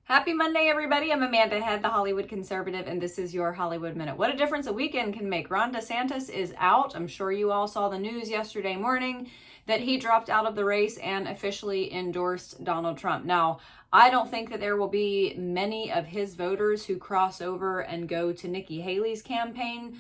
Happy Monday, everybody. I'm Amanda Head, the Hollywood Conservative, and this is your Hollywood Minute. What a difference a weekend can make. Ron DeSantis is out. I'm sure you all saw the news yesterday morning that he dropped out of the race and officially endorsed Donald Trump. Now, I don't think that there will be many of his voters who cross over and go to Nikki Haley's campaign,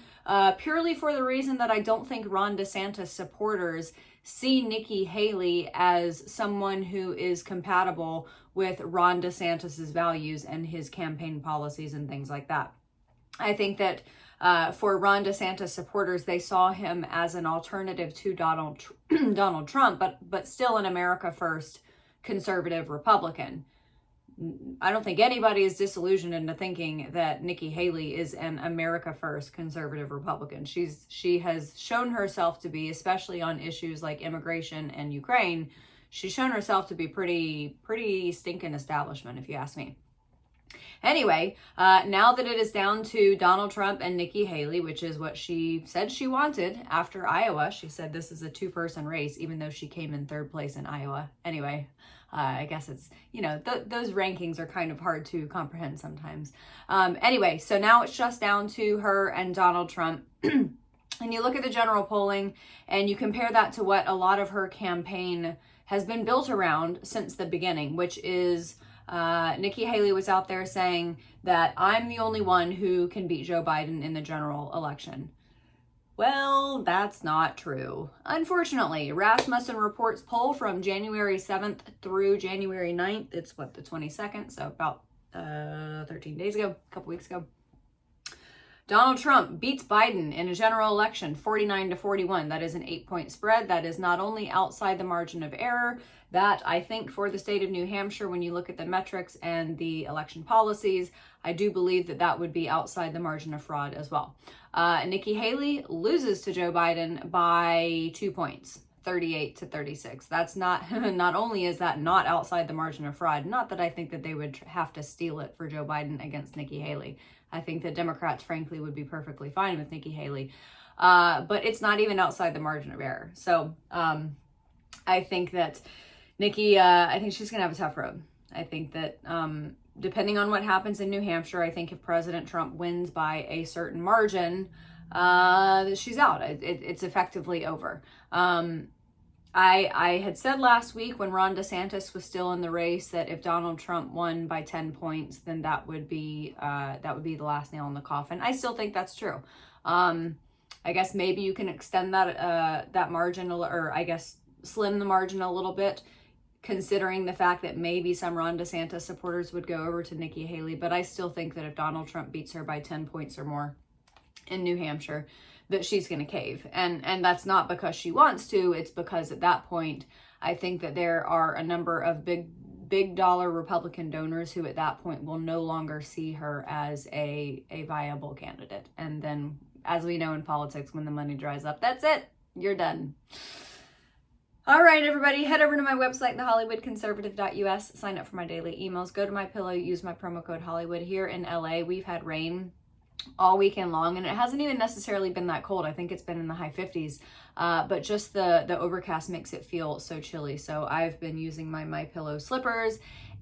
purely for the reason that I don't think Ron DeSantis supporters see Nikki Haley as someone who is compatible with Ron DeSantis's values and his campaign policies and things like that. I think that for Ron DeSantis supporters, they saw him as an alternative to Donald Trump, but still an America First conservative Republican. I don't think anybody is disillusioned into thinking that Nikki Haley is an America First conservative Republican. She has shown herself to be, especially on issues like immigration and Ukraine, she's shown herself to be pretty stinking establishment, if you ask me. Anyway, now that it is down to Donald Trump and Nikki Haley, which is what she said she wanted after Iowa, she said this is a two-person race, even though she came in third place in Iowa. Anyway, I guess it's, those rankings are kind of hard to comprehend sometimes. Anyway, so now it's just down to her and Donald Trump. And you look at the general polling and you compare that to what a lot of her campaign has been built around since the beginning, which is Nikki Haley was out there saying that I'm the only one who can beat Joe Biden in the general election. Well, that's not true. Unfortunately, Rasmussen Reports poll from January 7th through January 9th, it's the 22nd, so about 13 days ago, a couple weeks ago. Donald Trump beats Biden in a general election 49-41. That is an 8-point spread. That is not only outside the margin of error, that I think for the state of New Hampshire, when you look at the metrics and the election policies, I do believe that that would be outside the margin of fraud as well. Nikki Haley loses to Joe Biden by 2 points, 38-36. That's not only is that not outside the margin of fraud, not that I think that they would have to steal it for Joe Biden against Nikki Haley. I think that Democrats, frankly, would be perfectly fine with Nikki Haley. But it's not even outside the margin of error. So I think that Nikki, I think she's going to have a tough road. I think that depending on what happens in New Hampshire, I think if President Trump wins by a certain margin, she's out. It's effectively over. I had said last week when Ron DeSantis was still in the race that if Donald Trump won by 10 points, then that would be the last nail in the coffin. I still think that's true. I guess maybe you can extend that margin, or I guess slim the margin a little bit, considering the fact that maybe some Ron DeSantis supporters would go over to Nikki Haley. But I still think that if Donald Trump beats her by 10 points or more in New Hampshire, that she's going to cave. And that's not because she wants to, it's because at that point, I think that there are a number of big dollar Republican donors who at that point will no longer see her as a viable candidate. And then, as we know in politics, when the money dries up, that's it. You're done. All right, everybody, head over to my website, thehollywoodconservative.us, sign up for my daily emails, go to my pillow, use my promo code Hollywood. Here in LA, we've had rain all weekend long, and it hasn't even necessarily been that cold. I think it's been in the high 50s, but just the overcast makes it feel so chilly. So I've been using my MyPillow slippers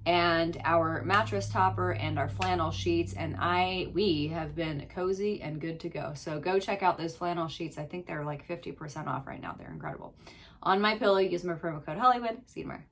and our mattress topper and our flannel sheets, and we have been cozy and good to go. So go check out those flannel sheets. I think they're like 50% off right now. They're incredible. On MyPillow, use my promo code Hollywood. See you tomorrow.